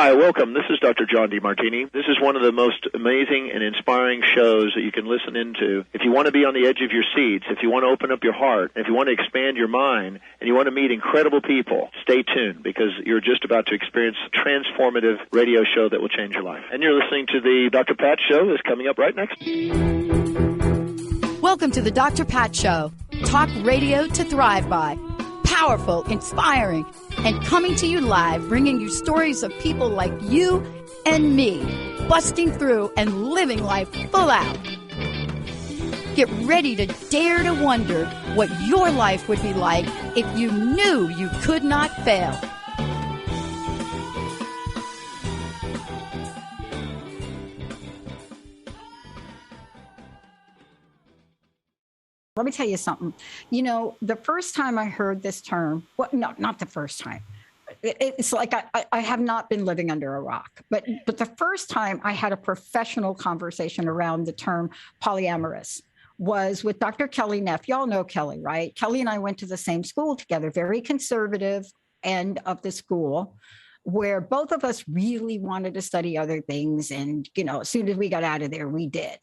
Hi, welcome. This is Dr. John DeMartini. This is one of the most amazing and inspiring shows that you can listen into. If you want to be on the edge of your seats, if you want to open up your heart, if you want to expand your mind, and you want to meet incredible people, stay tuned because you're just about to experience a transformative radio show that will change your life. And you're listening to the Dr. Pat Show that's coming up right next. Welcome to the Dr. Pat Show. Talk radio to thrive by. Powerful, inspiring, and coming to you live, bringing you stories of people like you and me, busting through and living life full out. Get ready to dare to wonder what your life would be like if you knew you could not fail. Let me tell you something. You know, the first time I heard this term, well, no, not the first time. It's like I have not been living under a rock. But the first time I had a professional conversation around the term polyamorous was with Dr. Kelly Neff. Y'all know Kelly, right? Kelly and I went to the same school together, very conservative end of the school, where both of us really wanted to study other things. And, you know, as soon as we got out of there, we did.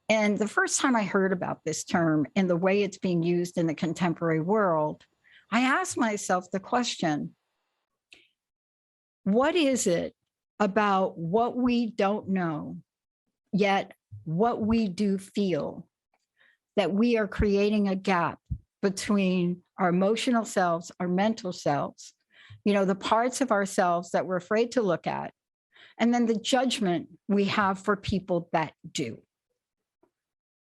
And the first time I heard about this term and the way it's being used in the contemporary world, I asked myself the question, what is it about what we don't know, yet what we do feel, that we are creating a gap between our emotional selves, our mental selves, you know, the parts of ourselves that we're afraid to look at, and then the judgment we have for people that do.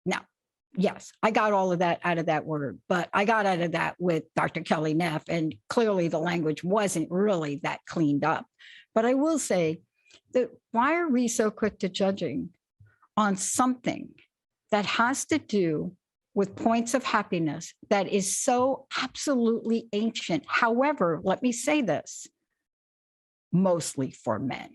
Now, yes, I got all of that out of that word, but I got out of that with Dr. Kelly Neff, and clearly the language wasn't really that cleaned up. But I will say that why are we so quick to judging on something that has to do with points of happiness that is so absolutely ancient? However, let me say this, mostly for men.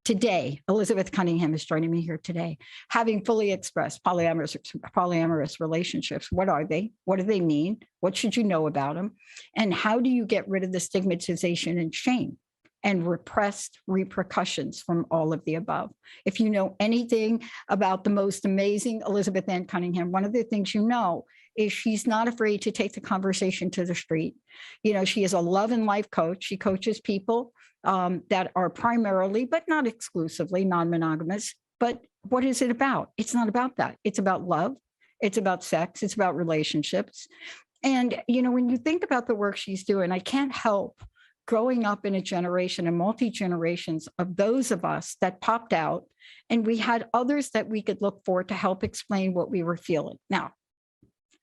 Today, Elizabeth Cunningham is joining me here today, having fully expressed polyamorous relationships. What are they? What do they mean? What should you know about them? And how do you get rid of the stigmatization and shame and repressed repercussions from all of the above? If you know anything about the most amazing Elizabeth Ann Cunningham, one of the things you know is she's not afraid to take the conversation to the street. You know, she is a love and life coach. She coaches people that are primarily, but not exclusively, non-monogamous. But what is it about? It's not about that. It's about love. It's about sex. It's about relationships. And, you know, when you think about the work she's doing, I can't help growing up in a generation and multi-generations of those of us that popped out, and we had others that we could look for to help explain what we were feeling. Now,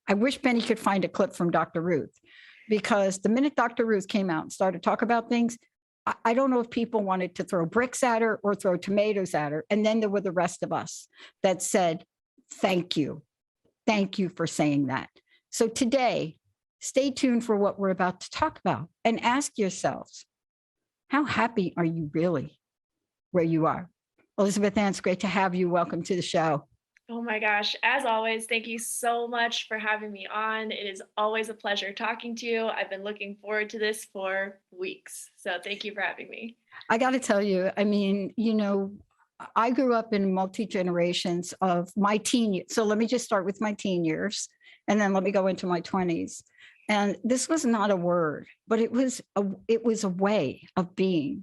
I wish Benny could find a clip from Dr. Ruth, because the minute Dr. Ruth came out and started to talk about things, I don't know if people wanted to throw bricks at her or throw tomatoes at her. And then there were the rest of us that said, thank you. Thank you for saying that. So today, stay tuned for what we're about to talk about and ask yourselves, how happy are you really where you are? Elizabeth Ann, it's great to have you. Welcome to the show. Oh my gosh, as always, thank you so much for having me on. It is always a pleasure talking to you. I've been looking forward to this for weeks. So thank you for having me. I got to tell you, I mean, you know, I grew up in multi-generations of my teen years. So let me just start with my teen years, and then let me go into my 20s. And this was not a word, but it was a way of being.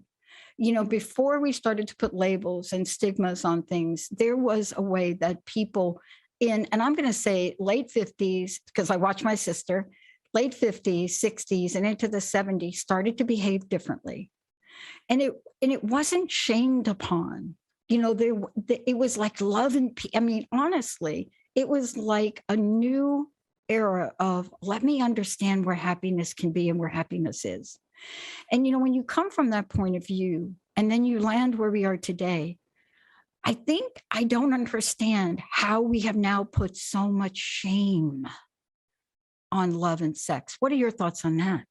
You know, before we started to put labels and stigmas on things, there was a way that people in, and I'm going to say late 50s, because I watched my sister, late 50s, 60s, and into the 70s started to behave differently. And it wasn't shamed upon. You know, it was like love and peace. I mean, honestly, it was like a new era of let me understand where happiness can be and where happiness is. And, you know, when you come from that point of view and then you land where we are today, I think I don't understand how we have now put so much shame on love and sex. What are your thoughts on that?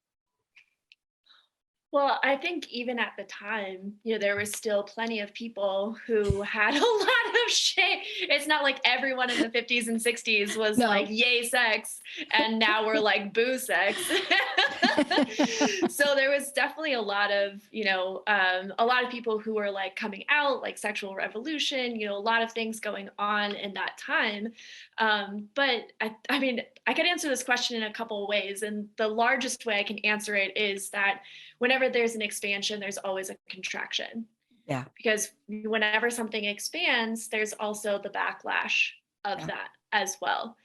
Well, I think even at the time, there was still plenty of people who had a lot of shame. It's not like everyone in the 50s and 60s was like, No. yay, sex. And now we're like, boo, sex. So there was definitely a lot of people who were like coming out, like sexual revolution, a lot of things going on in that time. But I mean, I could answer this question in a couple of ways. And the largest way I can answer it is that whenever there's an expansion, there's always a contraction. Yeah. Because whenever something expands, there's also the backlash of that as well.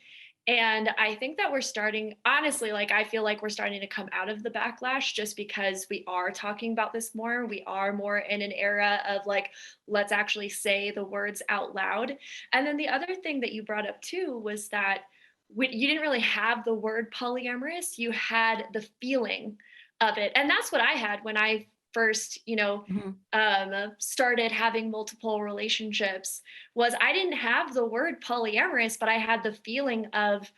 And I think that we're starting, honestly, like I feel like we're starting to come out of the backlash just because we are talking about this more. We are more in an era of like, let's actually say the words out loud. And then the other thing that you brought up too was that you didn't really have the word polyamorous, you had the feeling of it. And that's what I had when I first, started having multiple relationships. Was I didn't have the word polyamorous, but I had the feeling of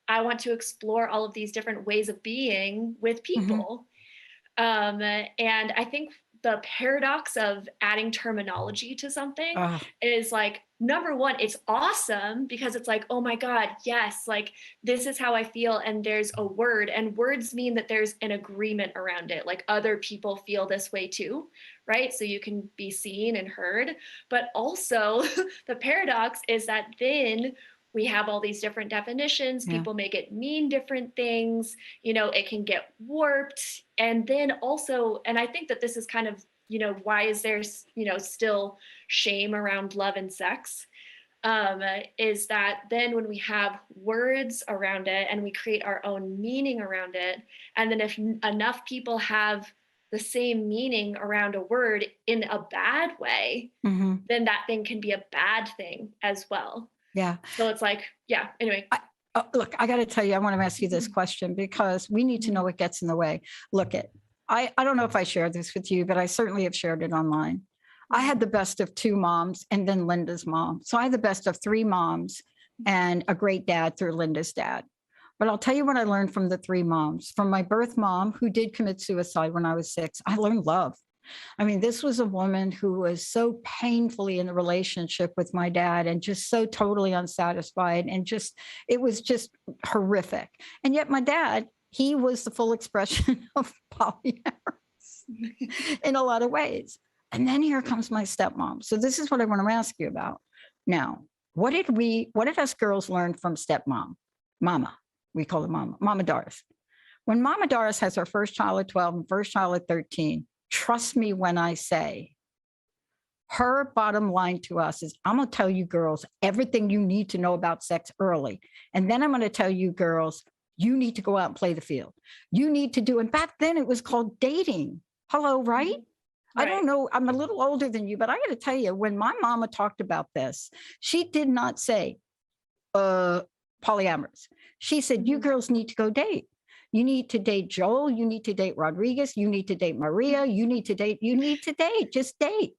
I want to explore all of these different ways of being with people. And I think the paradox of adding terminology to something is like, number one, it's awesome because it's like, oh my God, yes, like this is how I feel. And there's a word, and words mean that there's an agreement around it. Like other people feel this way too, right? So you can be seen and heard. But also the paradox is that then we have all these different definitions. People make it mean different things. It can get warped. And then also, and I think that this is kind of, why is there, still shame around love and sex? Is that then when we have words around it and we create our own meaning around it, and then if enough people have the same meaning around a word in a bad way, then that thing can be a bad thing as well. Yeah. So it's like, anyway. Look, I got to tell you, I want to ask you this question because we need to know what gets in the way. I don't know if I shared this with you, but I certainly have shared it online. I had the best of two moms and then Linda's mom. So I had the best of three moms and a great dad through Linda's dad. But I'll tell you what I learned from the three moms. From my birth mom, who did commit suicide when I was 6, I learned love. I mean, this was a woman who was so painfully in a relationship with my dad and just so totally unsatisfied, and it was just horrific. And yet my dad, he was the full expression of polyamorous in a lot of ways. And then here comes my stepmom. So this is what I want to ask you about. Now, what did us girls learn from stepmom? Mama, we call her Mama Doris. When Mama Doris has her first child at 12 and first child at 13, trust me when I say her bottom line to us is, I'm going to tell you girls everything you need to know about sex early. And then I'm going to tell you girls, you need to go out and play the field. You need to do, and back then it was called dating. Hello, right? I don't know. I'm a little older than you, but I got to tell you, when my mama talked about this, she did not say polyamorous. She said, you girls need to go date. You need to date Joel. You need to date Rodriguez. You need to date Maria. You need to date. Just date,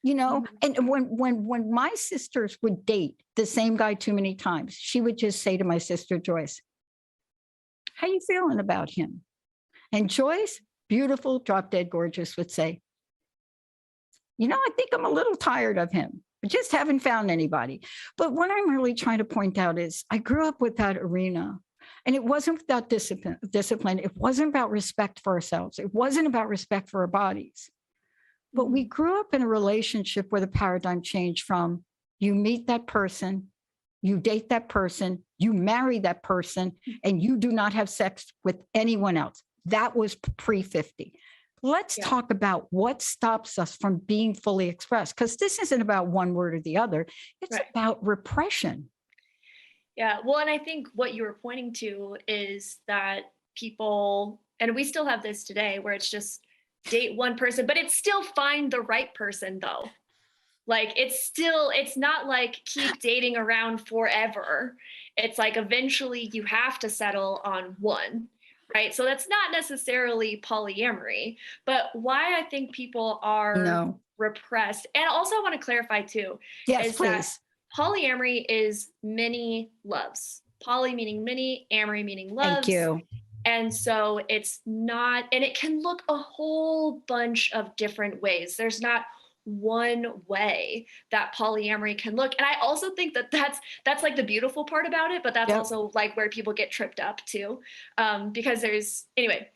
And when my sisters would date the same guy too many times, she would just say to my sister, Joyce, how you feeling about him? And Joyce, beautiful, drop dead gorgeous, would say, I think I'm a little tired of him. I just haven't found anybody. But what I'm really trying to point out is I grew up with that arena. And it wasn't without discipline. It wasn't about respect for ourselves. It wasn't about respect for our bodies. But we grew up in a relationship where the paradigm changed from you meet that person, you date that person, you marry that person, and you do not have sex with anyone else. That was pre-50. Let's talk about what stops us from being fully expressed, because this isn't about one word or the other. It's about repression. Yeah, well, and I think what you were pointing to is that people, and we still have this today, where it's just date one person, but it's still find the right person though. Like it's not like keep dating around forever. It's like eventually you have to settle on one, right? So that's not necessarily polyamory, but why I think people are repressed. And also I want to clarify too, is please. That polyamory is many loves. Poly meaning many, amory meaning loves. Thank you. And so it's not, and it can look a whole bunch of different ways. There's not one way that polyamory can look. And I also think that that's like the beautiful part about it, but that's Yep. also like where people get tripped up too. Because there's, anyway,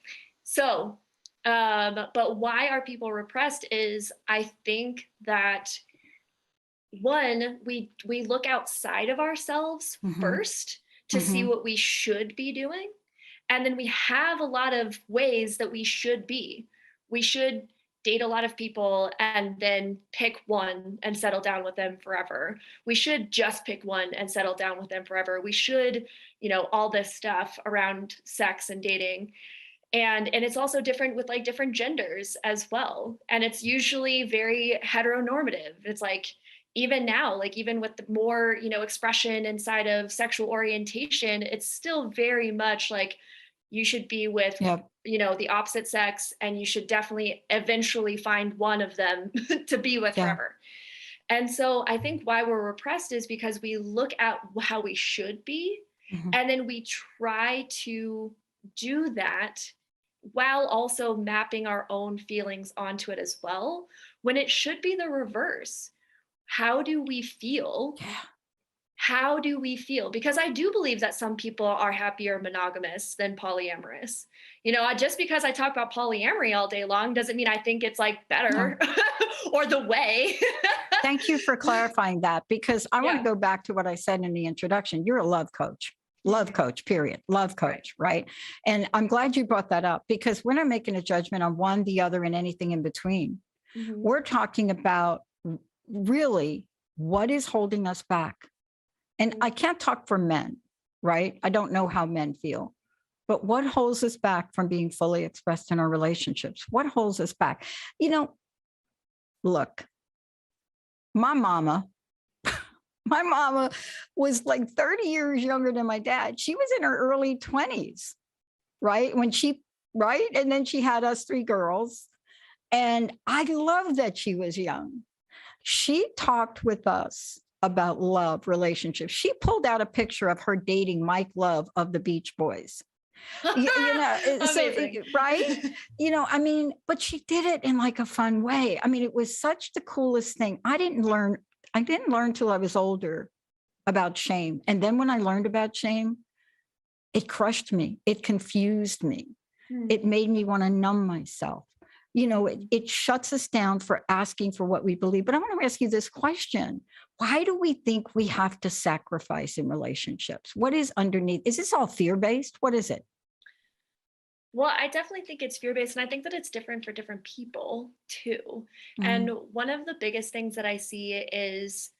so, but why are people repressed is, I think that one, we look outside of ourselves first to see what we should be doing. And then we have a lot of ways that we should be. We should date a lot of people and then pick one and settle down with them forever. We should just pick one and settle down with them forever. We should, all this stuff around sex and dating. And it's also different with like different genders as well. And it's usually very heteronormative. It's like, even now, like even with the more, expression inside of sexual orientation, it's still very much like you should be with, the opposite sex, and you should definitely eventually find one of them to be with forever. And so I think why we're repressed is because we look at how we should be, and then we try to do that while also mapping our own feelings onto it as well, when it should be the reverse. How do we feel? How do we feel? Because I do believe that some people are happier monogamous than polyamorous. Just because I talk about polyamory all day long doesn't mean I think it's like better or the way. Thank you for clarifying that, because I want to go back to what I said in the introduction. You're a love coach, period. Love coach, right? And I'm glad you brought that up, because we're not making a judgment on one, the other, and anything in between. We're talking about really what is holding us back. And I can't talk for men, right? I don't know how men feel, but what holds us back from being fully expressed in our relationships? What holds us back? Look, my mama was like 30 years younger than my dad. She was in her early 20s, right? And then she had us 3 girls. And I love that she was young. She talked with us about love, relationships. She pulled out a picture of her dating Mike Love of the Beach Boys. Right? But she did it in like a fun way. It was such the coolest thing. I didn't learn till I was older about shame. And then when I learned about shame, it crushed me. It confused me. It made me want to numb myself. It shuts us down for asking for what we believe. But I want to ask you this question. Why do we think we have to sacrifice in relationships? What is underneath? Is this all fear-based? What is it? Well, I definitely think it's fear-based, and I think that it's different for different people too. And one of the biggest things that I see is,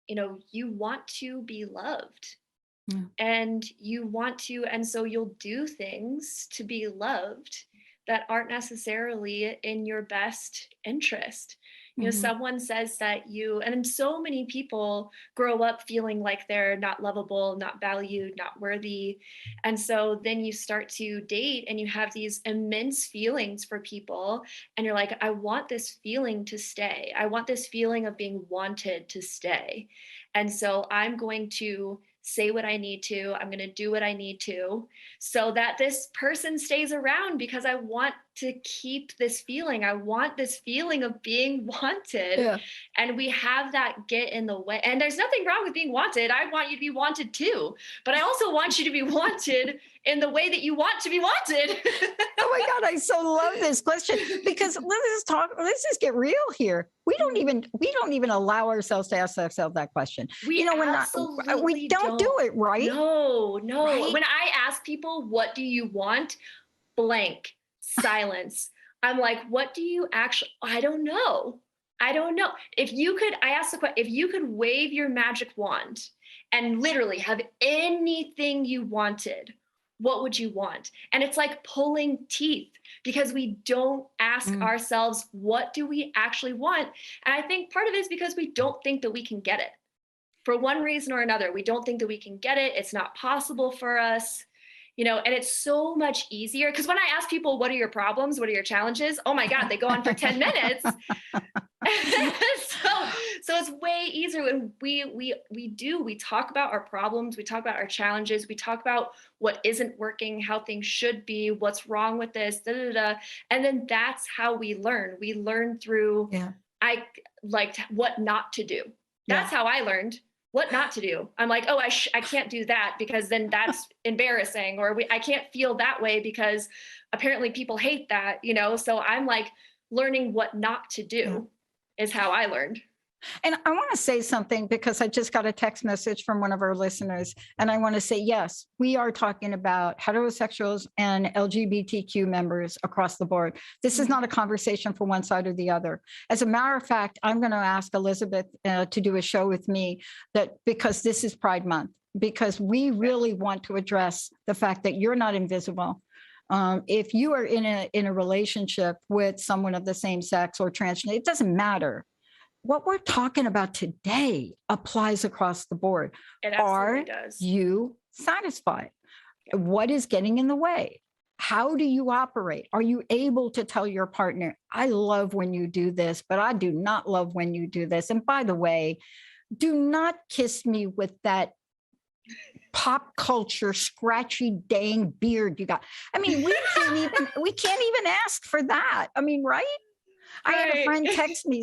you want to be loved. And you want to, and so you'll do things to be loved that aren't necessarily in your best interest. Someone says that and so many people grow up feeling like they're not lovable, not valued, not worthy. And so then you start to date and you have these immense feelings for people. And you're like, I want this feeling to stay. I want this feeling of being wanted to stay. And so I'm going to say what I need to. I'm going to do what I need to so that this person stays around, because I want to keep this feeling. I want this feeling of being wanted. And we have that get in the way. And there's nothing wrong with being wanted. I want you to be wanted too. But I also want you to be wanted in the way that you want to be wanted. Oh my God, I so love this question, because let's just get real here. We don't even allow ourselves to ask ourselves that question. We don't do it, right? No. Right? When I ask people, what do you want? Blank, silence. I'm like, what do you actually, I don't know. If you could, I asked the question, if you could wave your magic wand and literally have anything you wanted, what would you want? And it's like pulling teeth, because we don't ask ourselves, what do we actually want? And I think part of it is because we don't think that we can get it. For one reason or another, we don't think that we can get it. It's not possible for us. And it's so much easier because when I ask people, what are your problems? What are your challenges? Oh my God, they go on for 10 minutes. so it's way easier when we talk about our problems, we talk about our challenges, we talk about what isn't working, how things should be, what's wrong with this, and then that's how we learn. We learn through I liked what not to do. That's how I learned what not to do. I'm like, oh, I can't do that because then that's embarrassing, or I can't feel that way because apparently people hate that, so I'm like learning what not to do is how I learned. And I want to say something because I just got a text message from one of our listeners. And I want to say, yes, we are talking about heterosexuals and LGBTQ members across the board. This is not a conversation for one side or the other. As a matter of fact, I'm going to ask Elizabeth to do a show with me because this is Pride Month, because we really want to address the fact that you're not invisible. If you are in a relationship with someone of the same sex or transgender, it doesn't matter. What we're talking about today applies across the board. It absolutely does. Are you satisfied? What is getting in the way? How do you operate? Are you able to tell your partner, I love when you do this, but I do not love when you do this? And by the way, do not kiss me with that pop culture scratchy dang beard you got. I mean, we can't even ask for that. I mean, right? I had a friend text me.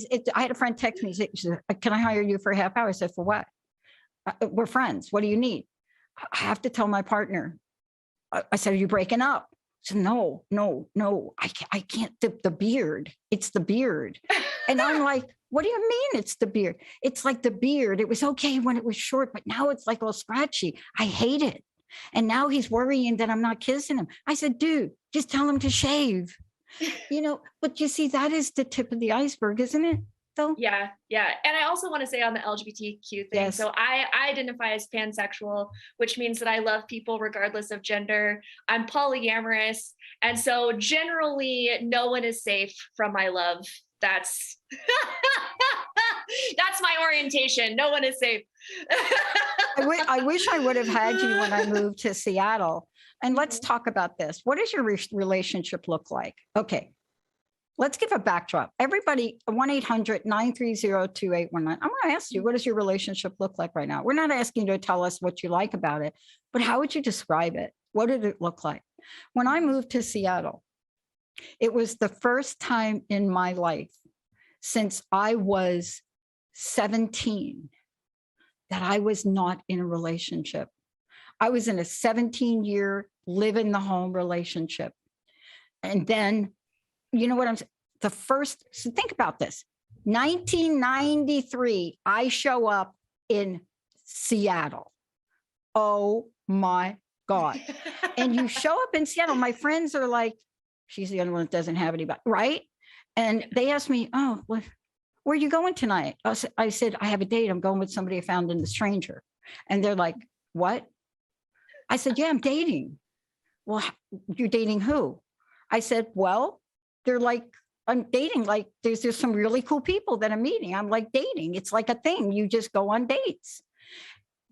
She said, can I hire you for a half hour? I said, for what? We're friends. What do you need? I have to tell my partner. I said, are you breaking up? She said, no. I can't dip the beard. It's the beard. And I'm like, what do you mean it's the beard? It's like the beard. It was okay when it was short, but now it's like all scratchy. I hate it. And now he's worrying that I'm not kissing him. I said, dude, just tell him to shave. But you see, that is the tip of the iceberg, isn't it? Though? Yeah. And I also want to say on the LGBTQ thing, yes. So I identify as pansexual, which means that I love people regardless of gender. I'm polyamorous. And so generally no one is safe from my love. That's my orientation. No one is safe. I wish I would have had you when I moved to Seattle. And let's talk about this. What does your relationship look like? Okay, let's give a backdrop. Everybody, 1-800-930-2819. I'm going to ask you, what does your relationship look like right now? We're not asking you to tell us what you like about it, but how would you describe it? What did it look like? When I moved to Seattle, it was the first time in my life since I was 17 that I was not in a relationship. I was in a 17-year live in the home relationship. And then, you know what I'm saying? So think about this. 1993, I show up in Seattle. Oh my God. And you show up in Seattle. My friends are like, she's the only one that doesn't have anybody, right? And they asked me, oh, where are you going tonight? I said, I have a date. I'm going with somebody I found in The Stranger. And they're like, what? I said, yeah, I'm dating. Well, you're dating who? I said, well, they're like, I'm dating. Like, there's some really cool people that I'm meeting. I'm like, dating. It's like a thing. You just go on dates.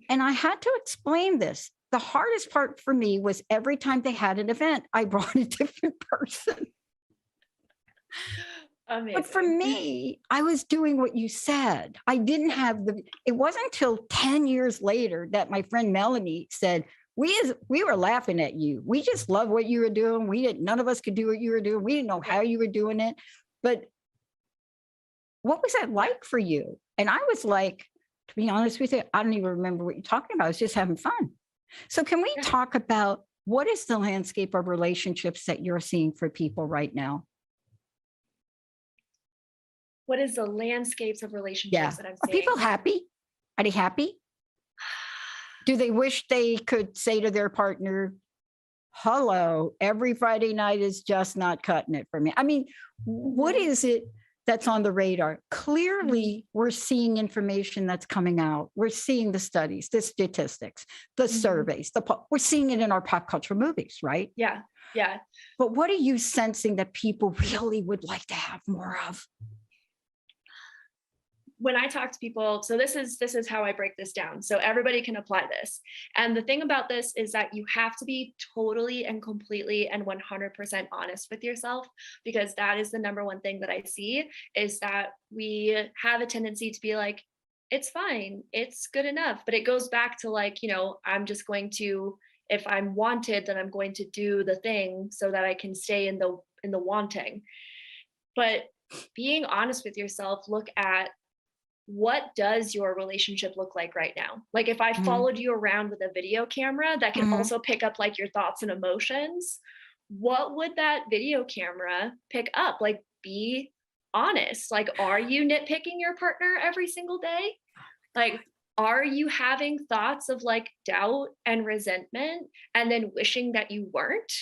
And I had to explain this. The hardest part for me was every time they had an event, I brought a different person. Amazing. But for me, I was doing what you said. I didn't have it wasn't until 10 years later that my friend Melanie said, we were laughing at you. We just love what you were doing. None of us could do what you were doing. We didn't know how you were doing it. But what was that like for you? And I was like, to be honest with you, I don't even remember what you're talking about. I was just having fun. So can we talk about what is the landscape of relationships that you're seeing for people right now? What is the landscapes of relationships that I'm seeing? Are people happy? Are they happy? Do they wish they could say to their partner, hello, every Friday night is just not cutting it for me? I mean, what is it that's on the radar? Clearly, we're seeing information that's coming out. We're seeing the studies, the statistics, the surveys. We're seeing it in our pop culture movies, right? Yeah. But what are you sensing that people really would like to have more of? when I talk to people, so this is how I break this down. So everybody can apply this. And the thing about this is that you have to be totally and completely and 100% honest with yourself, because that is the number one thing that I see, is that we have a tendency to be like, it's fine, it's good enough. But it goes back to like, I'm just going to, if I'm wanted, then I'm going to do the thing so that I can stay in the wanting. But being honest with yourself, look at, what does your relationship look like right now? Like if I followed you around with a video camera that can also pick up like your thoughts and emotions, what would that video camera pick up? Like, be honest. Like, are you nitpicking your partner every single day? Like, are you having thoughts of like doubt and resentment and then wishing that you weren't?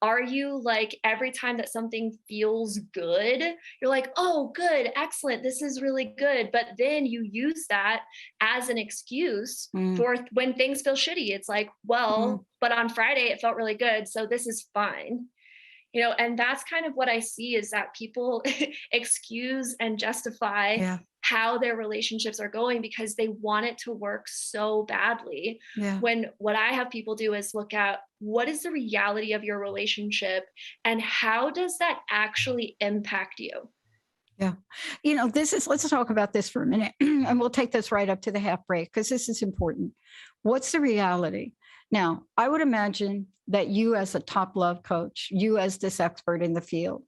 Are you like, every time that something feels good, you're like, oh, good, excellent, this is really good. But then you use that as an excuse for when things feel shitty. It's like, well, but on Friday it felt really good, so this is fine. And that's kind of what I see, is that people excuse and justify how their relationships are going because they want it to work so badly. When what I have people do is look at, what is the reality of your relationship and how does that actually impact you? Yeah. Let's talk about this for a minute and we'll take this right up to the half break because this is important. What's the reality? Now, I would imagine that you as a top love coach, you as this expert in the field,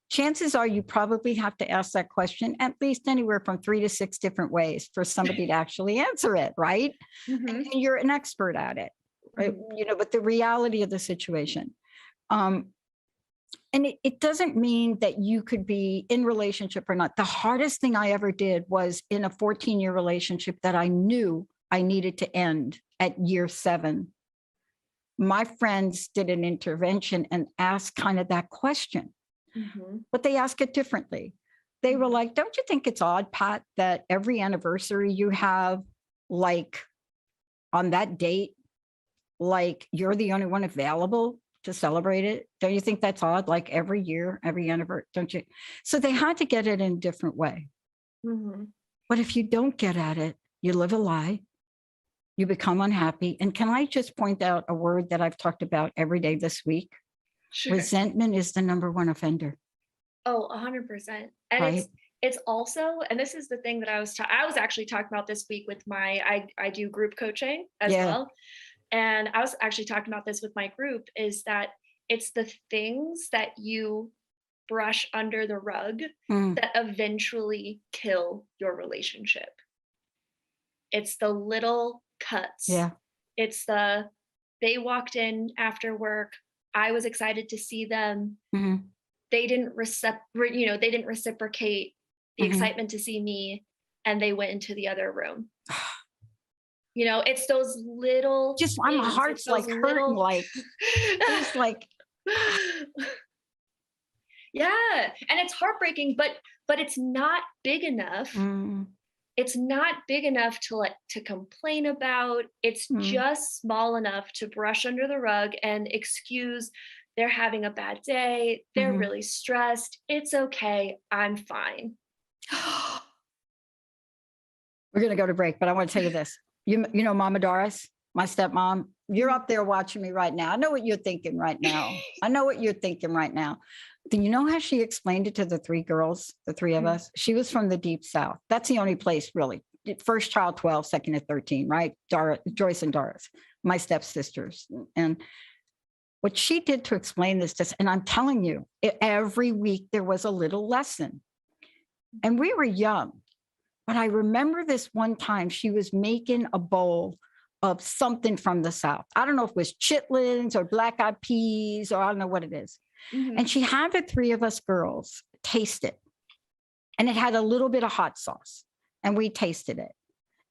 chances are you probably have to ask that question at least anywhere from 3 to 6 different ways for somebody to actually answer it, right? And you're an expert at it, right? But the reality of the situation. And it doesn't mean that you could be in relationship or not. The hardest thing I ever did was in a 14-year relationship that I knew I needed to end at year 7. My friends did an intervention and asked kind of that question, but they ask it differently. They were like, don't you think it's odd, Pat, that every anniversary you have, like on that date, like you're the only one available to celebrate it? Don't you think that's odd? Like every year, every anniversary, don't you? So they had to get it in a different way. But if you don't get at it, you live a lie. You become unhappy. And can I just point out a word that I've talked about every day this week? Sure. Resentment is the number one offender. Oh, 100%. And right? It's also, and this is the thing that I was actually talking about this week with I do group coaching as well. And I was actually talking about this with my group, is that it's the things that you brush under the rug that eventually kill your relationship. It's the little cuts. It's they walked in after work. I was excited to see them. They didn't reciprocate the excitement to see me, and they went into the other room. It's those little. Just my heart's like hurting, like it's like. Yeah, and it's heartbreaking, but it's not big enough. It's not big enough to complain about. It's just small enough to brush under the rug and excuse they're having a bad day. They're really stressed. It's okay. I'm fine. We're going to go to break, but I want to tell you this. You know, Mama Doris, my stepmom, you're up there watching me right now. I know what you're thinking right now. Do you know how she explained it to the 3 girls, the 3 of us? She was from the Deep South. That's the only place, really. First child, 12, second at 13, right? Joyce and Doris, my stepsisters. And what she did to explain this, and I'm telling you, every week there was a little lesson. And we were young. But I remember this one time she was making a bowl of something from the South. I don't know if it was chitlins or black-eyed peas, or I don't know what it is. And she had the 3 of us girls taste it. And it had a little bit of hot sauce. And we tasted it.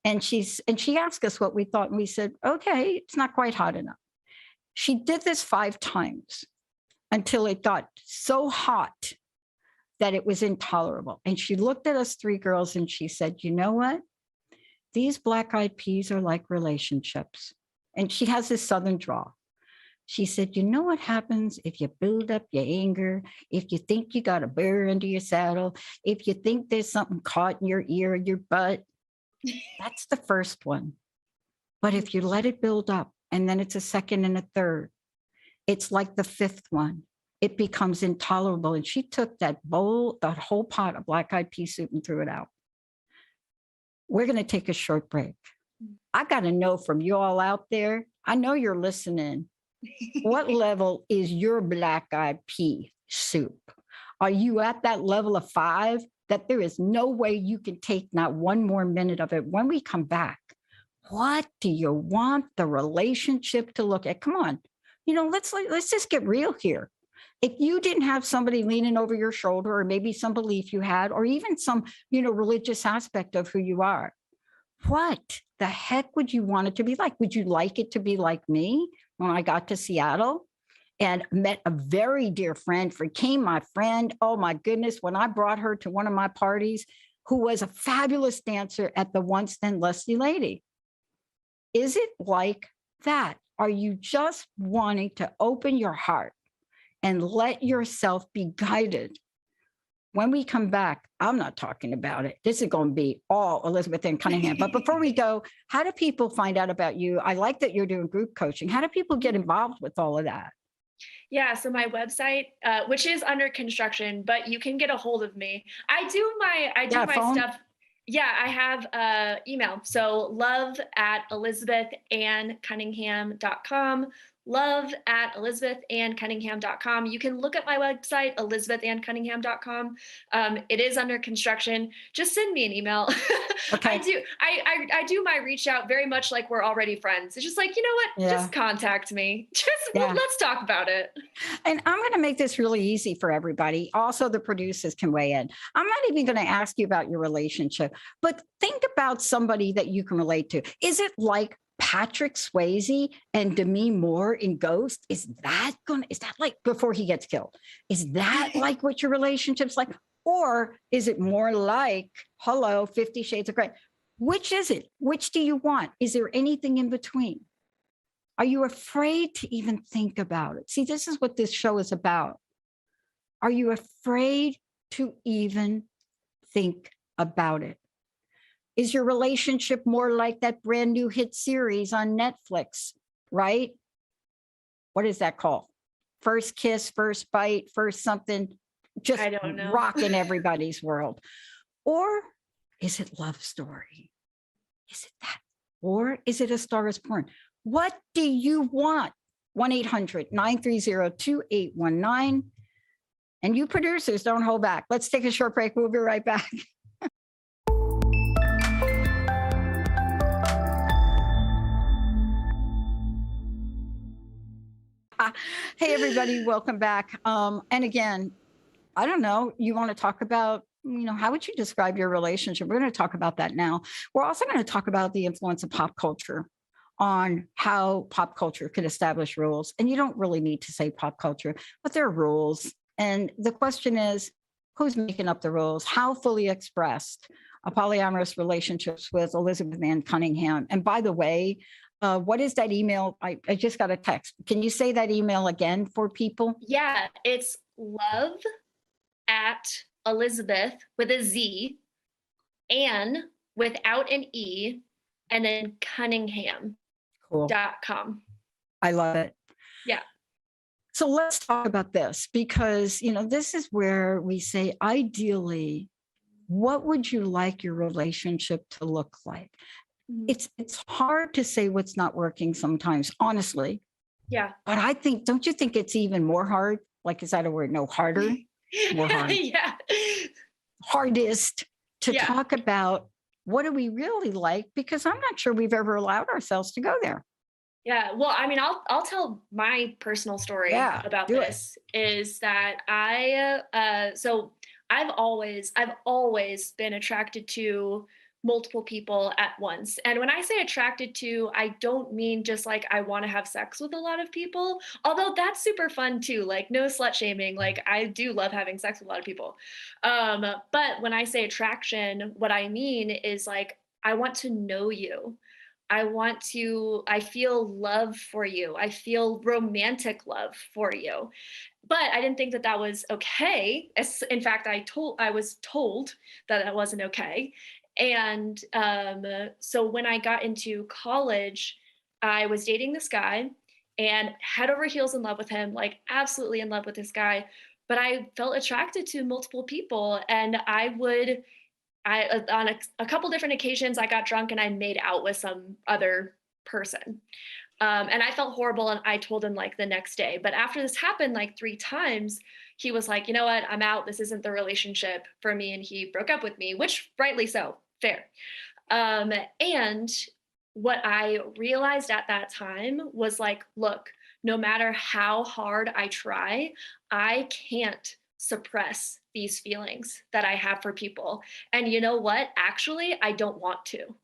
And she asked us what we thought. And we said, okay, it's not quite hot enough. She did this 5 times until it got so hot that it was intolerable. And she looked at us 3 girls and she said, you know what? These black-eyed peas are like relationships. And she has this Southern drawl. She said, you know what happens if you build up your anger, if you think you got a bear under your saddle, if you think there's something caught in your ear or your butt, that's the first one. But if you let it build up and then it's a second and a third, it's like the fifth one. It becomes intolerable. And she took that bowl, that whole pot of black-eyed pea soup and threw it out. We're going to take a short break. I got to know from you all out there, I know you're listening. What level is your black-eyed pea soup? Are you at that level of 5 that there is no way you can take not one more minute of it? When we come back, what do you want the relationship to look at? Come on. Let's just get real here. If you didn't have somebody leaning over your shoulder, or maybe some belief you had, or even some, religious aspect of who you are, what the heck would you want it to be like? Would you like it to be like me when I got to Seattle and met a very dear friend, became my friend? Oh my goodness, when I brought her to one of my parties, who was a fabulous dancer at the Once Then Lusty Lady. Is it like that? Are you just wanting to open your heart and let yourself be guided? When we come back, I'm not talking about it. This is going to be all Elizabeth Ann Cunningham. But before we go, how do people find out about you? I like that you're doing group coaching. How do people get involved with all of that? Yeah, so my website, which is under construction, but you can get a hold of me. I do my Phone? stuff. Yeah, I have email. So love@elizabethannCunningham.com. love@elizabethannCunningham.com. You can look at my website, elizabethannCunningham.com. It is under construction. Just send me an email. Okay. I do my reach out very much like we're already friends. It's just like, you know what? Yeah. Just contact me. Yeah. Let's talk about it. And I'm going to make this really easy for everybody. Also, the producers can weigh in. I'm not even going to ask you about your relationship, but think about somebody that you can relate to. Is it like Patrick Swayze and Demi Moore in Ghost? Is that like before he gets killed? Is that like what your relationship's like? Or is it more like, 50 Shades of Grey? Which is it? Which do you want? Is there anything in between? Are you afraid to even think about it? See, this is what this show is about. Are you afraid to even think about it? Is your relationship more like that brand new hit series on Netflix, right? What is that called? First kiss, first bite, first something, just I don't know. rocking everybody's world. Or is it love story? Is it that? Or is it A Star Is Born? What do you want? 1-800-930-2819. And you producers, don't hold back. Let's take a short break. We'll be right back. Hey, everybody, welcome back. And again, I don't know, you want to talk about, how would you describe your relationship? We're going to talk about that now. We're also going to talk about the influence of pop culture on how pop culture could establish rules. And you don't really need to say pop culture, but there are rules. And the question is, who's making up the rules? How fully expressed? A polyamorous relationships with Elizabeth Ann Cunningham. And by the way, what is that email? I just got a text. Can you say that email again for people? Yeah, it's love@Elizabeth with a Z, Ann without an E, and then Cunningham.com. Cool. I love it. Yeah. So let's talk about this because, this is where we say, ideally, what would you like your relationship to look like? It's hard to say what's not working sometimes, honestly. Yeah. But don't you think it's even more hard? Like, is that a word? No, harder? More hard. Yeah. Hardest to talk about what do we really like? Because I'm not sure we've ever allowed ourselves to go there. Yeah. Well, I mean, I'll tell my personal story about this is that I've always been attracted to multiple people at once. And when I say attracted to, I don't mean just like I want to have sex with a lot of people, although that's super fun too. Like, no slut shaming. Like, I do love having sex with a lot of people. But when I say attraction, what I mean is like, I want to know you. I feel love for you. I feel romantic love for you. But I didn't think that that was okay. In fact, I was told that that wasn't okay. And so when I got into college, I was dating this guy and head over heels in love with him, like absolutely in love with this guy. But I felt attracted to multiple people, and on a couple different occasions, I got drunk and I made out with some other person. And I felt horrible, and I told him like the next day. But after this happened like 3 times, he was like, you know what, I'm out. This isn't the relationship for me. And he broke up with me, which rightly so, fair. And what I realized at that time was like, look, no matter how hard I try, I can't suppress these feelings that I have for people. And you know what? Actually, I don't want to.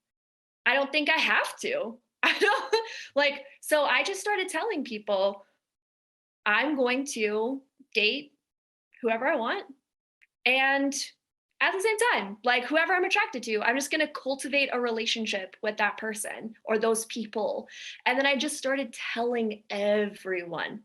I don't think I have to. I don't like, so I just started telling people I'm going to date whoever I want. And at the same time, like whoever I'm attracted to, I'm just going to cultivate a relationship with that person or those people. And then I just started telling everyone,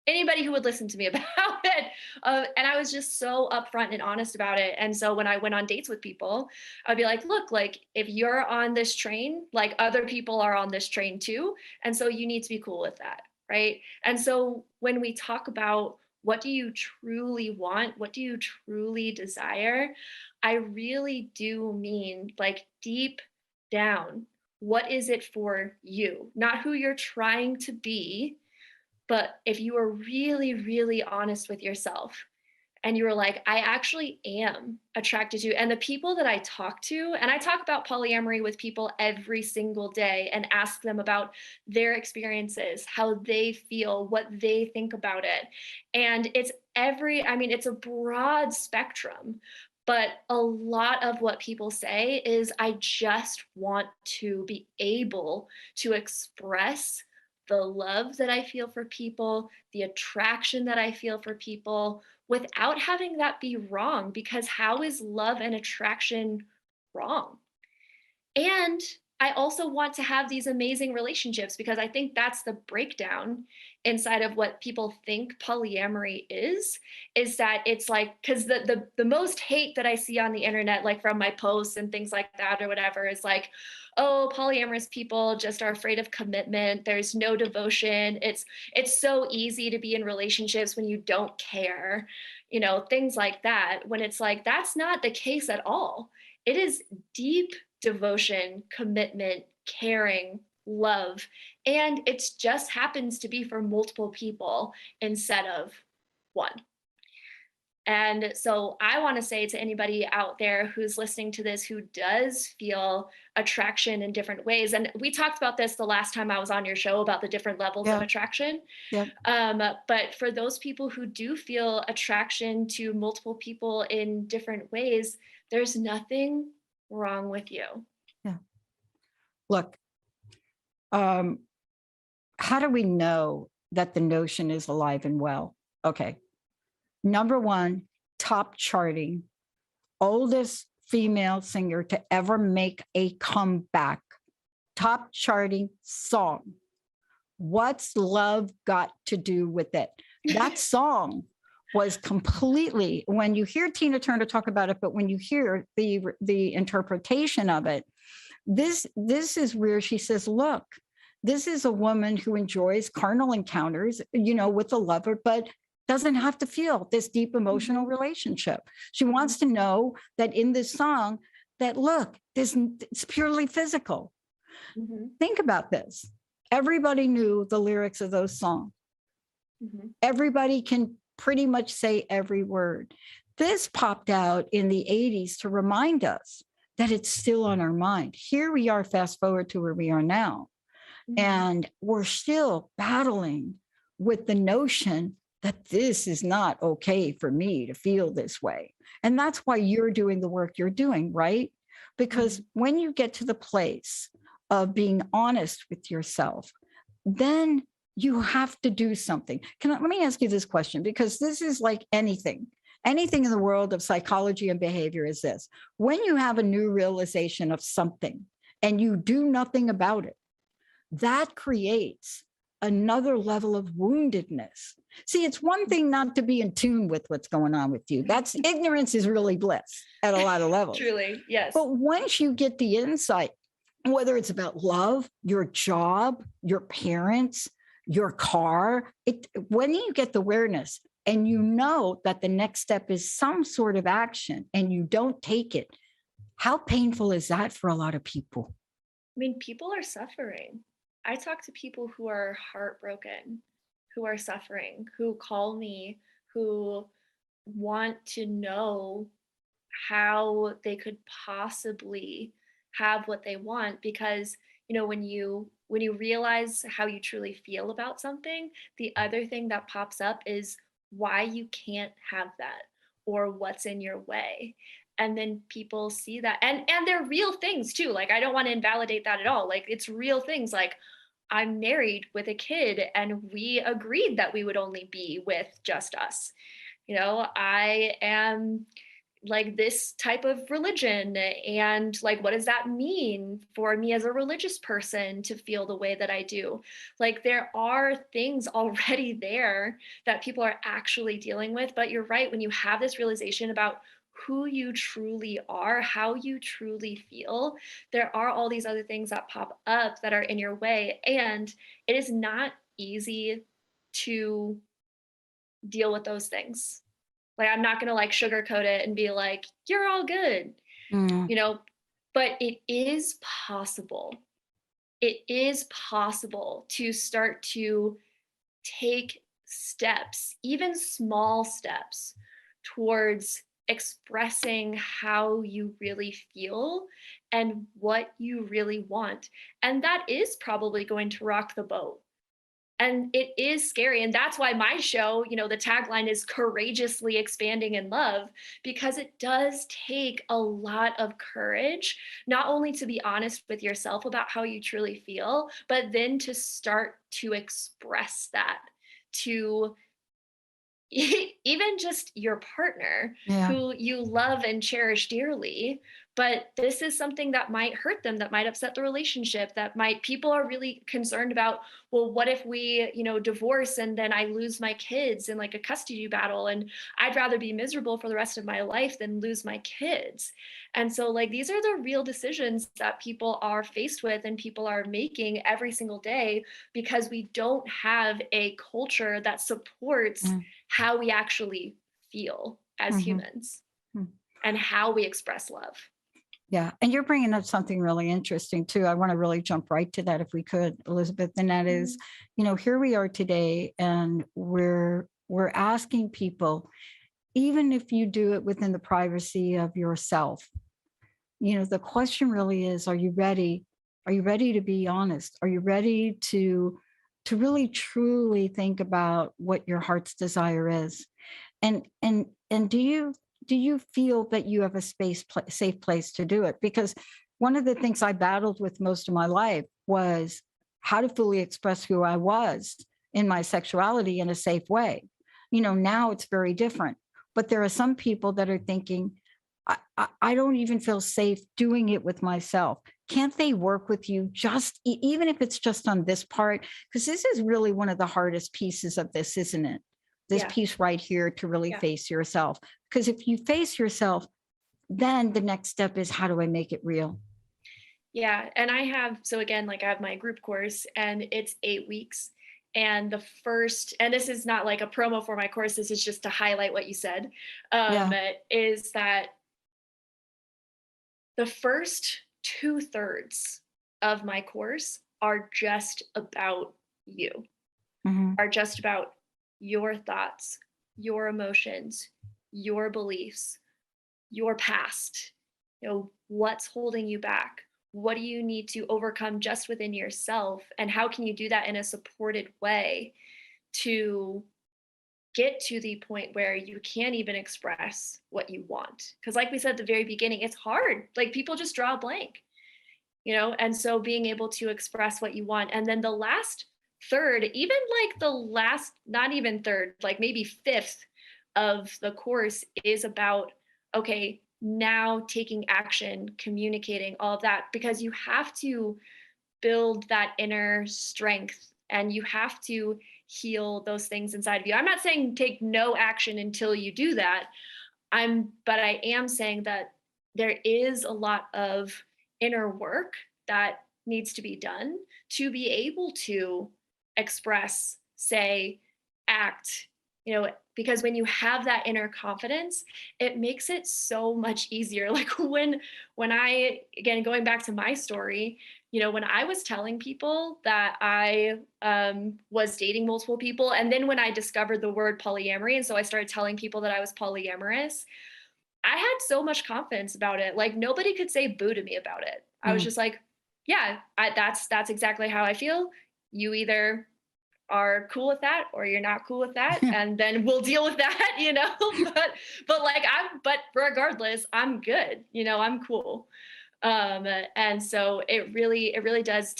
anybody who would listen to me about it. And I was just so upfront and honest about it. And so when I went on dates with people, I'd be like, look, like if you're on this train, like other people are on this train too. And so you need to be cool with that. Right. And so when we talk about what do you truly want? What do you truly desire? I really do mean like deep down, what is it for you? Not who you're trying to be, but if you are really, really honest with yourself and you were like, I actually am attracted to, and the people that I talk to, and I talk about polyamory with people every single day and ask them about their experiences, how they feel, what they think about it. And it's it's a broad spectrum, but a lot of what people say is, I just want to be able to express the love that I feel for people, the attraction that I feel for people, without having that be wrong, because how is love and attraction wrong? And I also want to have these amazing relationships, because I think that's the breakdown inside of what people think polyamory is that it's like, because the most hate that I see on the internet, like from my posts and things like that or whatever, is like, oh, polyamorous people just are afraid of commitment. There's no devotion. It's so easy to be in relationships when you don't care, things like that. When it's like, that's not the case at all. It is deep devotion, commitment, caring, love. And it just happens to be for multiple people instead of one. And so I want to say to anybody out there who's listening to this, who does feel attraction in different ways. And we talked about this the last time I was on your show about the different levels of attraction. Yeah. But for those people who do feel attraction to multiple people in different ways, there's nothing wrong with you. Yeah. Look, how do we know that the notion is alive and well? Okay. Number one, top charting, oldest female singer to ever make a comeback, top charting song. What's love got to do with it? That song was completely, when you hear Tina Turner talk about it, but when you hear the interpretation of it, this is where she says, look, this is a woman who enjoys carnal encounters, with a lover, but doesn't have to feel this deep emotional relationship. She wants to know that in this song that, look, it's purely physical. Mm-hmm. Think about this. Everybody knew the lyrics of those songs. Mm-hmm. Everybody can pretty much say every word. This popped out in the 80s to remind us that it's still on our mind. Here we are, fast forward to where we are now. Mm-hmm. And we're still battling with the notion that this is not okay for me to feel this way. And that's why you're doing the work you're doing, right? Because when you get to the place of being honest with yourself, then you have to do something. Let me ask you this question, because this is like anything in the world of psychology and behavior is this. When you have a new realization of something, and you do nothing about it, that creates another level of woundedness. See, it's one thing not to be in tune with what's going on with you. That's ignorance is really bliss at a lot of levels. Truly, yes. But once you get the insight, whether it's about love, your job, your parents, your car, when you get the awareness and you know that the next step is some sort of action and you don't take it, how painful is that for a lot of people? I mean, people are suffering. I talk to people who are heartbroken, who are suffering, who call me, who want to know how they could possibly have what they want, because when you realize how you truly feel about something, the other thing that pops up is why you can't have that or what's in your way. And then people see that, and they're real things too. Like, I don't want to invalidate that at all. Like, it's real things. Like, I'm married with a kid and we agreed that we would only be with just us. I am like this type of religion, and like, what does that mean for me as a religious person to feel the way that I do? Like, there are things already there that people are actually dealing with. But you're right, when you have this realization about who you truly are, how you truly feel, there are all these other things that pop up that are in your way. And it is not easy to deal with those things. Like, I'm not going to like sugarcoat it and be like, you're all good, but it is possible. It is possible to start to take steps, even small steps, towards expressing how you really feel and what you really want. And that is probably going to rock the boat. And it is scary. And that's why my show, the tagline is courageously expanding in love, because it does take a lot of courage, not only to be honest with yourself about how you truly feel, but then to start to express that to even just your partner, who you love and cherish dearly. But this is something that might hurt them, that might upset the relationship, people are really concerned about, well, what if we, divorce and then I lose my kids in like a custody battle, and I'd rather be miserable for the rest of my life than lose my kids. And so like, these are the real decisions that people are faced with and people are making every single day, because we don't have a culture that supports how we actually feel as humans and how we express love. Yeah. And you're bringing up something really interesting too. I want to really jump right to that if we could, Elizabeth. And that is, here we are today, and we're asking people, even if you do it within the privacy of yourself, the question really is, are you ready? Are you ready to be honest? Are you ready to really truly think about what your heart's desire is? And do you feel that you have a safe place to do it? Because one of the things I battled with most of my life was how to fully express who I was in my sexuality in a safe way. Now it's very different, but there are some people that are thinking, I don't even feel safe doing it with myself. Can't they work with you just, even if it's just on this part? Because this is really one of the hardest pieces of this, isn't it? This piece right here, to really face yourself. Because if you face yourself, then the next step is, how do I make it real? Yeah. And I have my group course, and it's 8 weeks. And and this is not like a promo for my course, this is just to highlight what you said, is that the first 2/3 of my course are just about you, are just about your thoughts, your emotions, your beliefs, your past, what's holding you back? What do you need to overcome just within yourself? And how can you do that in a supported way to get to the point where you can't even express what you want? Because like we said at the very beginning, it's hard. Like, people just draw a blank, and so being able to express what you want. And then the last third, even like the last, not even third, like maybe fifth of the course is about, okay, now taking action, communicating, all of that, because you have to build that inner strength and you have to heal those things inside of you. I'm not saying take no action until you do that. But I am saying that there is a lot of inner work that needs to be done to be able to express, say, act, because when you have that inner confidence, it makes it so much easier. Like when I, again, going back to my story, when I was telling people that I was dating multiple people, and then when I discovered the word polyamory, and so I started telling people that I was polyamorous, I had so much confidence about it. Like nobody could say boo to me about it. I was just like, yeah, that's exactly how I feel. You either are cool with that or you're not cool with that, and then we'll deal with that, but regardless, I'm good, I'm cool. And so it really does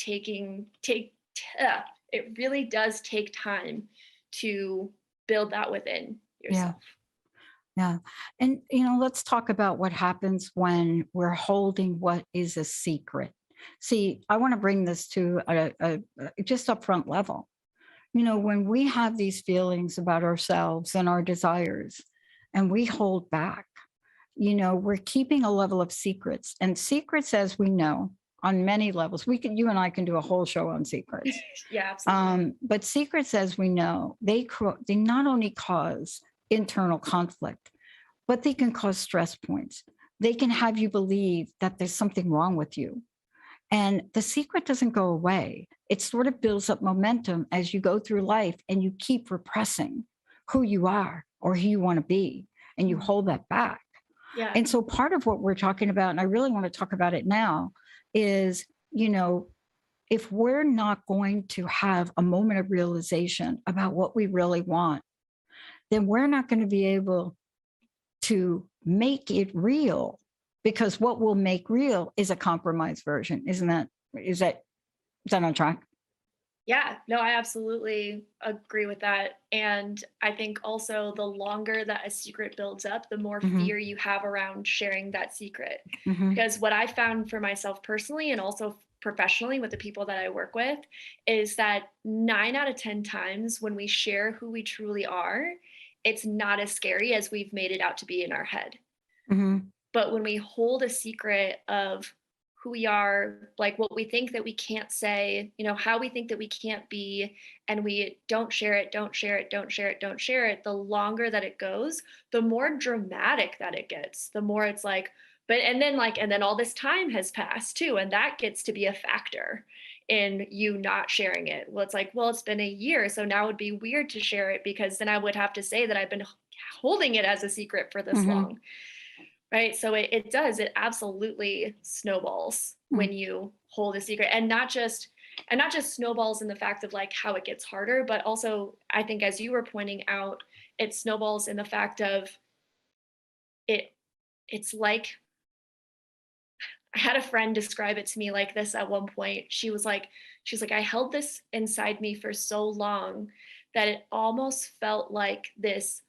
it really does take time to build that within yourself. Yeah. And, let's talk about what happens when we're holding what is a secret. See, I want to bring this to a just upfront level. When we have these feelings about ourselves and our desires and we hold back, we're keeping a level of secrets, and secrets, as we know, on many levels, you and I can do a whole show on secrets. Yeah, absolutely. But secrets, as we know, they not only cause internal conflict, but they can cause stress points. They can have you believe that there's something wrong with you. And the secret doesn't go away. It sort of builds up momentum as you go through life and you keep repressing who you are or who you want to be, and you hold that back. Yeah. And so part of what we're talking about, and I really want to talk about it now, is, if we're not going to have a moment of realization about what we really want, then we're not going to be able to make it real, because what will make real is a compromised version. Is that on track? Yeah, no, I absolutely agree with that. And I think also the longer that a secret builds up, the more fear you have around sharing that secret. Because what I found for myself personally and also professionally with the people that I work with is that 9 out of 10 times when we share who we truly are, it's not as scary as we've made it out to be in our head. But when we hold a secret of who we are, like what we think that we can't say, how we think that we can't be, and we don't share it, the longer that it goes, the more dramatic that it gets, the more it's like, and then all this time has passed too. And that gets to be a factor in you not sharing it. Well, it's like, well, it's been a year. So now it would be weird to share it, because then I would have to say that I've been holding it as a secret for this long. Right. So it absolutely snowballs when you hold a secret, and not just snowballs in the fact of like how it gets harder, but also I think, as you were pointing out, it snowballs in the fact of it's like, I had a friend describe it to me like this at one point. She was like, I held this inside me for so long that it almost felt like this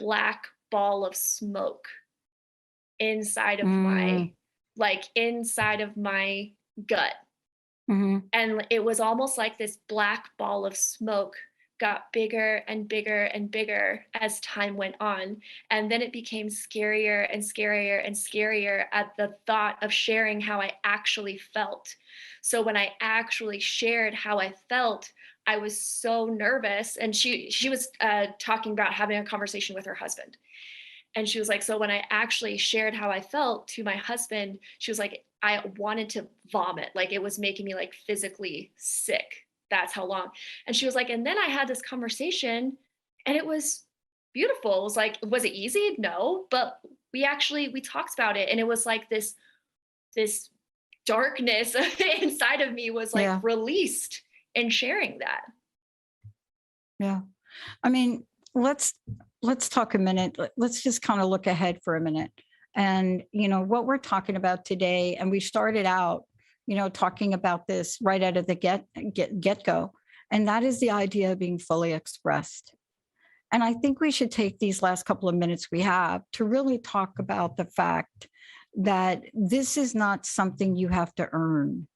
black ball of smoke inside of my gut. And it was almost like this black ball of smoke got bigger and bigger and bigger as time went on. And then it became scarier and scarier and scarier at the thought of sharing how I actually felt. So when I actually shared how I felt, I was so nervous. And she was talking about having a conversation with her husband. And she was like, so when I actually shared how I felt to my husband, she was like, I wanted to vomit. Like it was making me like physically sick. That's how long. And she was like, and then I had this conversation and it was beautiful. It was like, was it easy? No, but we talked about it. And it was like this darkness inside of me was like released in sharing that. Yeah. I mean, let's talk a minute. Let's just kind of look ahead for a minute. And, what we're talking about today, and we started out, talking about this right out of the get-go. And that is the idea of being fully expressed. And I think we should take these last couple of minutes we have to really talk about the fact that this is not something you have to earn,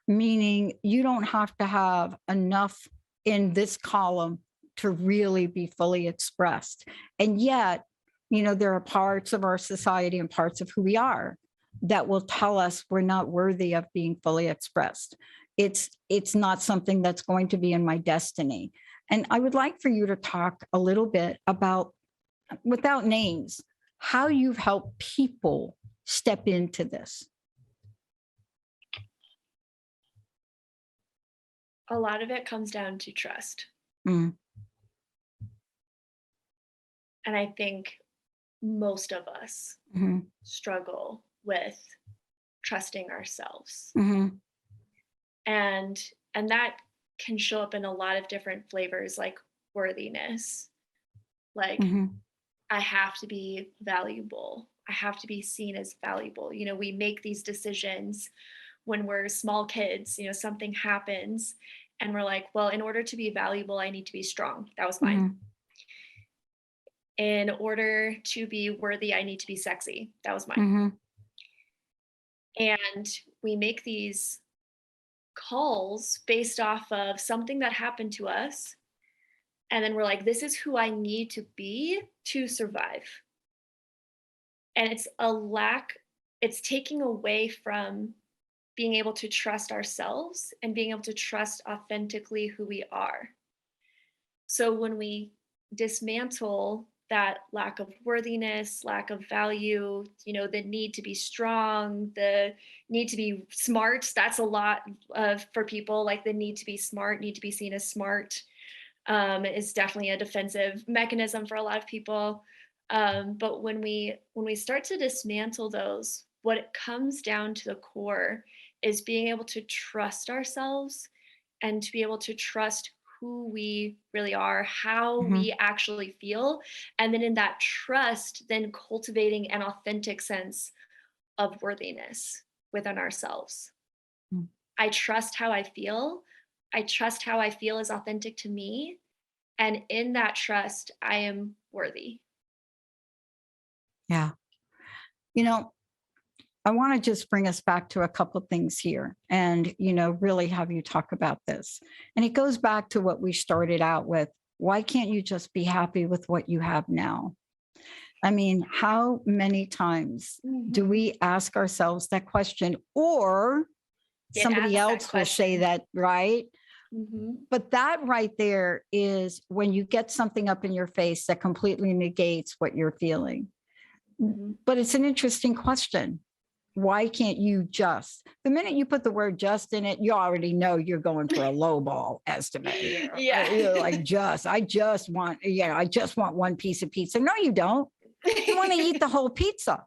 meaning you don't have to have enough in this column to really be fully expressed. And yet, there are parts of our society and parts of who we are that will tell us we're not worthy of being fully expressed. It's not something that's going to be in my destiny. And I would like for you to talk a little bit about, without names, how you've helped people step into this. A lot of it comes down to trust. Mm. And I think most of us Mm-hmm. struggle with trusting ourselves. Mm-hmm. And that can show up in a lot of different flavors, like worthiness. Like, Mm-hmm. I have to be valuable. I have to be seen as valuable. We make these decisions when we're small kids. Something happens and we're like, well, in order to be valuable, I need to be strong. That was mine. Mm-hmm. In order to be worthy, I need to be sexy. That was mine. Mm-hmm. And we make these calls based off of something that happened to us. And then we're like, this is who I need to be to survive. And it's taking away from being able to trust ourselves and being able to trust authentically who we are. So when we dismantle that lack of worthiness, lack of value, the need to be strong, the need to be smart, that's a lot for people, like the need to be smart, need to be seen as smart, is definitely a defensive mechanism for a lot of people. But when we start to dismantle those, what it comes down to the core is being able to trust ourselves and to be able to trust who we really are, how Mm-hmm. we actually feel. And then in that trust, then cultivating an authentic sense of worthiness within ourselves. Mm. I trust how I feel. I trust how I feel is authentic to me. And in that trust, I am worthy. Yeah. I want to just bring us back to a couple of things here and, really have you talk about this. And it goes back to what we started out with. Why can't you just be happy with what you have now? I mean, how many times do we ask ourselves that question, or somebody else will say that, right? Mm-hmm. But that right there is when you get something up in your face that completely negates what you're feeling. Mm-hmm. But it's an interesting question. Why can't you just? The minute you put the word just in it, you already know you're going for a low ball estimate. Yeah. You're like, I just want one piece of pizza. No, you don't. You want to eat the whole pizza.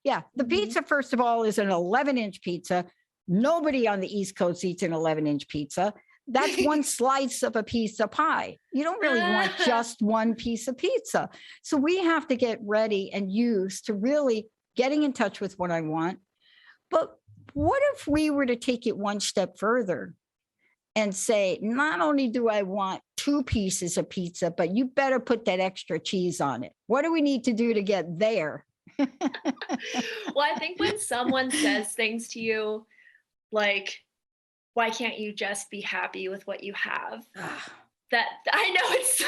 Yeah. The Mm-hmm. pizza, first of all, is an 11-inch pizza. Nobody on the East Coast eats an 11-inch pizza. That's one slice of a piece of pie. You don't really want just one piece of pizza. So we have to get ready and used to really getting in touch with what I want. But what if we were to take it one step further and say, not only do I want 2 pieces of pizza, but you better put that extra cheese on it. What do we need to do to get there? Well, I think when someone says things to you like, why can't you just be happy with what you have? That I know it's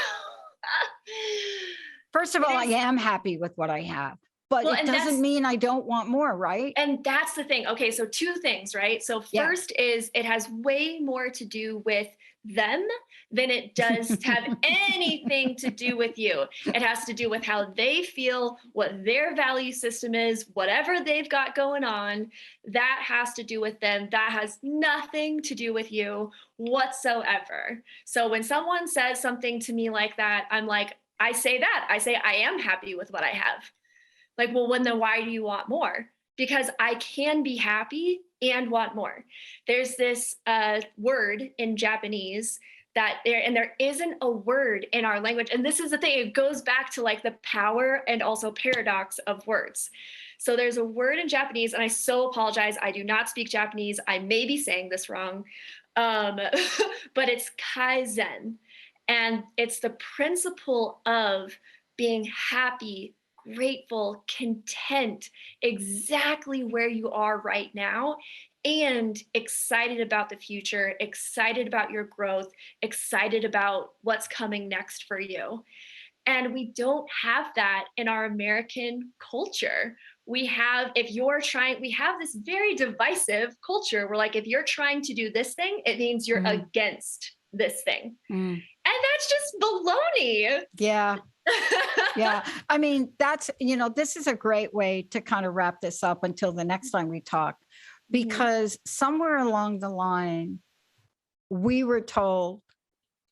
First of all, I am happy with what I have, but it doesn't mean I don't want more, right? And that's the thing. Okay, so 2 things, right? So first is it has way more to do with them than it does have anything to do with you. It has to do with how they feel, what their value system is, whatever they've got going on. That has to do with them. That has nothing to do with you whatsoever. So when someone says something to me like that, I'm like, I say I am happy with what I have. Like, well, then why do you want more? Because I can be happy and want more. There's this word in Japanese there isn't a word in our language. And this is the thing, it goes back to like the power and also paradox of words. So there's a word in Japanese, and I so apologize, I do not speak Japanese. I may be saying this wrong, but it's kaizen. And it's the principle of being happy, grateful, content, exactly where you are right now, and excited about the future, excited about your growth, excited about what's coming next for you. And we don't have that in our American culture. We have, we have this very divisive culture where, like, if you're trying to do this thing, it means you're against this thing. And that's just baloney. Yeah. Yeah. I mean, this is a great way to kind of wrap this up until the next time we talk, because somewhere along the line, we were told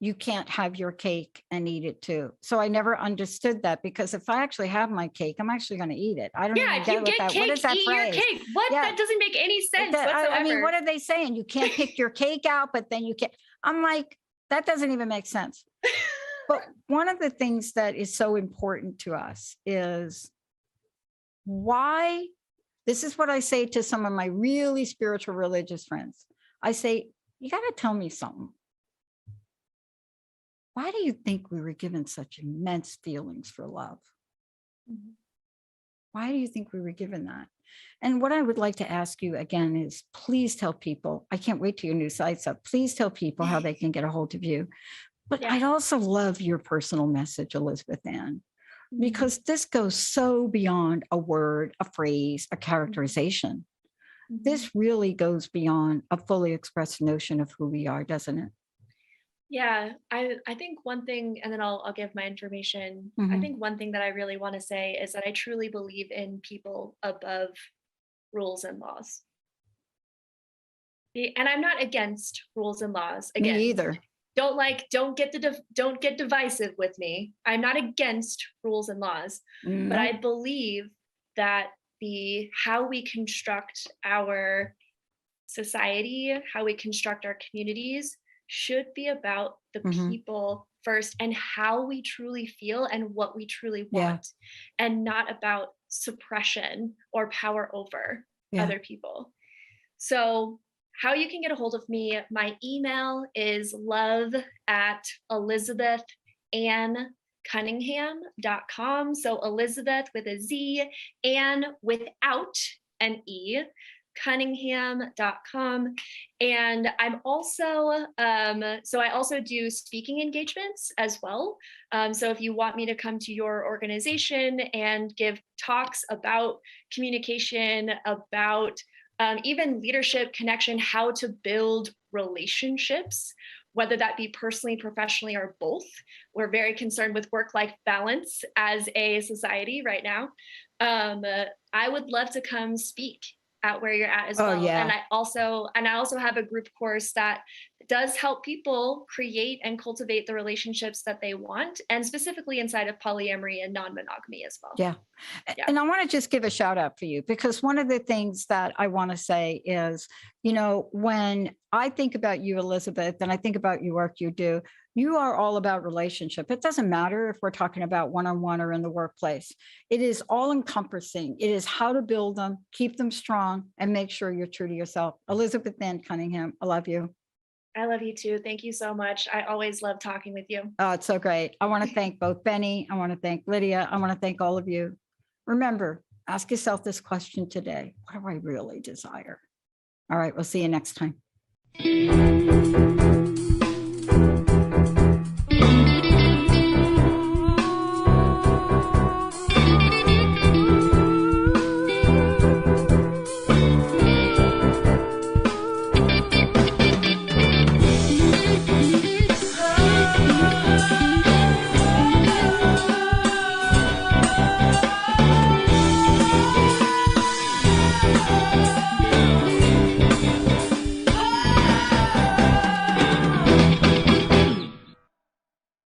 you can't have your cake and eat it too. So I never understood that, because if I actually have my cake, I'm actually going to eat it. I don't even get what that. Cake, what is that eat phrase? Your cake. What? Yeah. That doesn't make any sense whatsoever. I mean, what are they saying? You can't pick your cake out, but then you can't. I'm like, that doesn't even make sense. But one of the things that is so important to us is why. This is what I say to some of my really spiritual religious friends. I say, you got to tell me something. Why do you think we were given such immense feelings for love? Why do you think we were given that? And what I would like to ask you again is, please tell people, I can't wait till your new site's up. Please tell people how they can get a hold of you. But I'd also love your personal message, Elizabeth Ann, because this goes so beyond a word, a phrase, a characterization. This really goes beyond a fully expressed notion of who we are, doesn't it? Yeah, I think one thing, and then I'll give my information. I think one thing that I really want to say is that I truly believe in people above rules and laws. And I'm not against rules and laws. Again, me either. Don't get divisive with me. I'm not against rules and laws, but I believe that how we construct our society, how we construct our communities, should be about the people first, and how we truly feel and what we truly want, and not about suppression or power over other people. So how you can get a hold of me, my email is love@ElizabethAnnCunningham.com. So Elizabeth with a Z, Ann without an E, Cunningham.com. And I'm also, so I also do speaking engagements as well. So if you want me to come to your organization and give talks about communication, about even leadership, connection, how to build relationships, whether that be personally, professionally, or both. We're very concerned with work-life balance as a society right now. I would love to come speak at where you're at as well. And I also have a group course that does help people create and cultivate the relationships that they want, and specifically inside of polyamory and non-monogamy as well. Yeah. And I want to just give a shout out for you, because one of the things that I want to say is, when I think about you, Elizabeth, and I think about your work you do, you are all about relationship. It doesn't matter if we're talking about one-on-one or in the workplace. It is all encompassing. It is how to build them, keep them strong, and make sure you're true to yourself. Elizabeth Ann Cunningham, I love you. I love you too. Thank you so much. I always love talking with you. Oh, it's so great. I want to thank both Benny. I want to thank Lydia. I want to thank all of you. Remember, ask yourself this question today. What do I really desire? All right, we'll see you next time.